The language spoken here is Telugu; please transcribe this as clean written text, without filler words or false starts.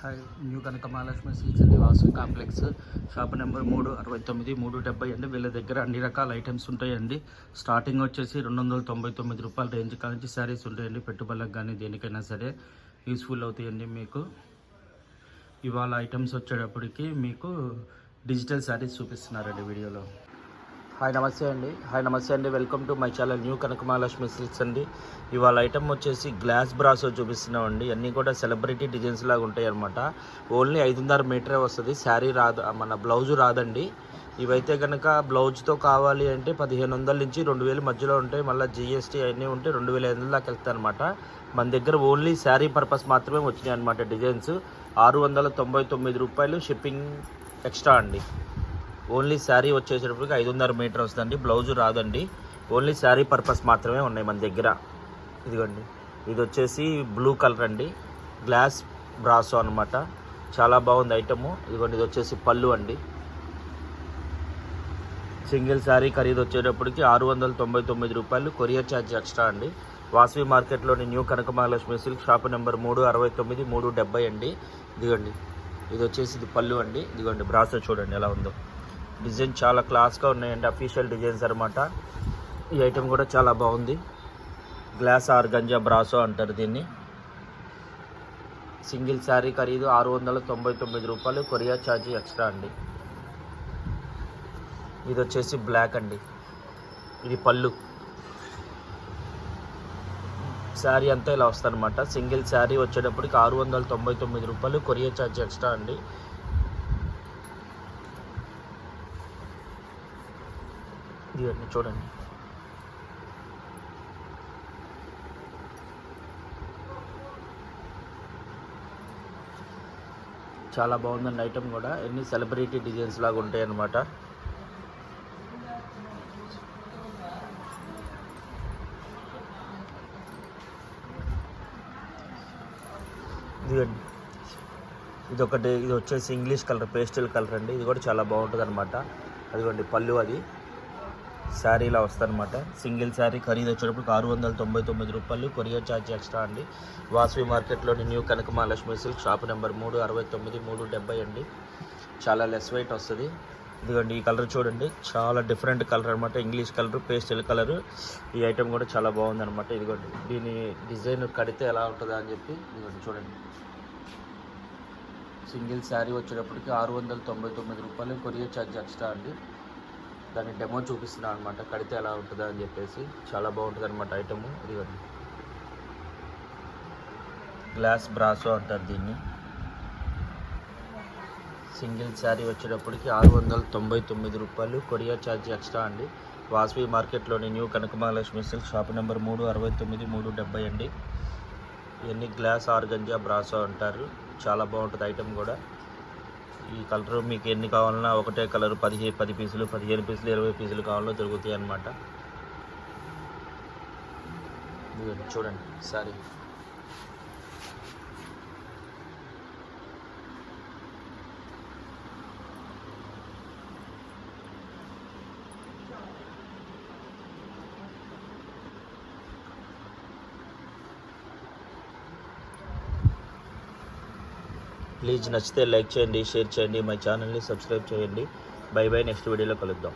హాయ్, న్యూ కనక మహాలక్ష్మి సిల్క్స్ అండి, వాసు కాంప్లెక్స్, షాప్ నెంబర్ 369 370 అండి. వీళ్ళ దగ్గర అన్ని రకాల ఐటమ్స్ ఉంటాయండి. స్టార్టింగ్ వచ్చేసి 299 రూపాయల రేంజ్ కానించి శారీస్ ఉంటాయండి. పెట్టుబడులకు కానీ దేనికైనా సరే యూస్ఫుల్ అవుతాయండి. మీకు ఇవాళ ఐటమ్స్ వచ్చేటప్పటికి మీకు డిజిటల్ శారీస్ చూపిస్తున్నారండి వీడియోలో. హాయ్ నమస్తే అండి, welcome to my channel new Kanaka Mahalakshmi silks అండి. ఇవాళ ఐటమ్ వచ్చేసి గ్లాస్ బ్రాసో చూపిస్తున్నామండి. అన్నీ కూడా సెలబ్రిటీ డిజైన్స్ లాగా ఉంటాయి అనమాట. ఓన్లీ 5.5 మీటరే వస్తుంది. శారీ రాదు, మన బ్లౌజు రాదండి. ఇవైతే కనుక బ్లౌజ్తో కావాలి అంటే 1500 నుంచి 2000 మధ్యలో ఉంటాయి. మళ్ళీ జిఎస్టీ అన్నీ ఉంటే 2500 దాకా వెళ్తాయి అనమాట. మన దగ్గర ఓన్లీ శారీ పర్పస్ మాత్రమే వచ్చినాయి అనమాట. డిజైన్స్ 699 రూపాయలు, షిప్పింగ్ ఎక్స్ట్రా అండి. ఓన్లీ శారీ వచ్చేసేటప్పటికి 5.5 మీటర్ వస్తుందండి. బ్లౌజు రాదండి. ఓన్లీ శారీ పర్పస్ మాత్రమే ఉన్నాయి మన దగ్గర. ఇదిగోండి, ఇది వచ్చేసి బ్లూ కలర్ అండి, గ్లాస్ బ్రాసో అనమాట. చాలా బాగుంది ఐటము. ఇదిగోండి, ఇది వచ్చేసి పళ్ళు అండి. సింగిల్ శారీ ఖరీదు వచ్చేటప్పటికి 699 రూపాయలు, కొరియర్ ఛార్జ్ ఎక్స్ట్రా అండి. వాసవి మార్కెట్లోని న్యూ కనక మహాలక్ష్మి సిల్క్, షాప్ నెంబర్ 369 370 అండి. ఇదిగోండి, ఇది వచ్చేసి ఇది పళ్ళు అండి. ఇదిగోండి, బ్రాసో చూడండి ఎలా ఉందో. డిజైన్ చాలా క్లాస్గా ఉన్నాయండి, అఫీషియల్ డిజైన్స్ అనమాట. ఈ ఐటెం కూడా చాలా బాగుంది. గ్లాస్ ఆర్గంజా బ్రాసో అంటారు దీన్ని. సింగిల్ శారీ ఖరీదు 699 రూపాయలు, కొరియర్ ఛార్జీ ఎక్స్ట్రా అండి. ఇది వచ్చేసి బ్లాక్ అండి, ఇది పళ్ళు. శారీ అంతా ఇలా వస్తుందన్నమాట. సింగిల్ శారీ వచ్చేటప్పటికి 699 రూపాయలు, కొరియర్ ఛార్జ్ ఎక్స్ట్రా అండి. ఇవన్నీ చూడండి, చాలా బాగుందండి ఐటమ్ కూడా. ఎన్ని సెలబ్రిటీ డిజైన్స్ లాగా ఉంటాయి అన్నమాట. ఇదిగోండి, ఇది వచ్చేసి ఇంగ్లీష్ కలర్, పేస్టల్ కలర్ అండి. ఇది కూడా చాలా బాగుంటుంది అనమాట. అదిగోండి పళ్ళు, అది శారీ ఇలా వస్తుందన్నమాట. సింగిల్ శారీ ఖరీదు వచ్చేటప్పుడు 699 రూపాయలు, కొరియర్ ఛార్జ్ ఎక్స్ట్రా అండి. వాసవి మార్కెట్లోని న్యూ కనక మహాలక్ష్మి సిల్క్, షాప్ నెంబర్ 369 370 అండి. చాలా లెస్ వెయిట్ వస్తుంది. ఇదిగోండి, ఈ కలర్ చూడండి, చాలా డిఫరెంట్ కలర్ అనమాట. English colour, pastel colour. ఈ ఐటెం కూడా చాలా బాగుందన్నమాట. ఇదిగోండి, దీని డిజైన్ కడితే ఎలా ఉంటుందా అని చెప్పి ఇదిగోండి చూడండి. సింగిల్ శారీ వచ్చేటప్పటికి 699 రూపాయలు, కొరియర్ ఛార్జ్ ఎక్స్ట్రా అండి. దాన్ని డెమో చూపిస్తున్నాను అనమాట, కడితే ఎలా ఉంటుందా అని చెప్పేసి. చాలా బాగుంటుంది అనమాట ఐటము. ఇదిగోండి, గ్లాస్ బ్రాసో అంటారు దీన్ని. సింగిల్ శారీ వచ్చేటప్పటికి 699 రూపాయలు, కొరియర్ ఛార్జ్ ఎక్స్ట్రా అండి. వాసవి మార్కెట్లోని న్యూ కనక మహాలక్ష్మి సిల్క్, షాప్ నెంబర్ 369 370 అండి. ఇవన్నీ గ్లాస్ ఆర్గంజా బ్రాసో అంటారు. చాలా బాగుంటుంది ఐటమ్ కూడా. ఈ కలర్ మీకు ఎన్ని కావాలన్నా ఒకటే కలర్ 10 పీసులు, 15 పీసులు, 20 పీసులు కావాలో దొరుకుతాయి అన్నమాట. చూడండి సారీ. ప్లీజ్ నచ్చితే లైక్ చేయండి, షేర్ చేయండి, మై ఛానల్ని సబ్స్క్రైబ్ చేయండి. బై బై, నెక్స్ట్ వీడియోలో కలుద్దాం.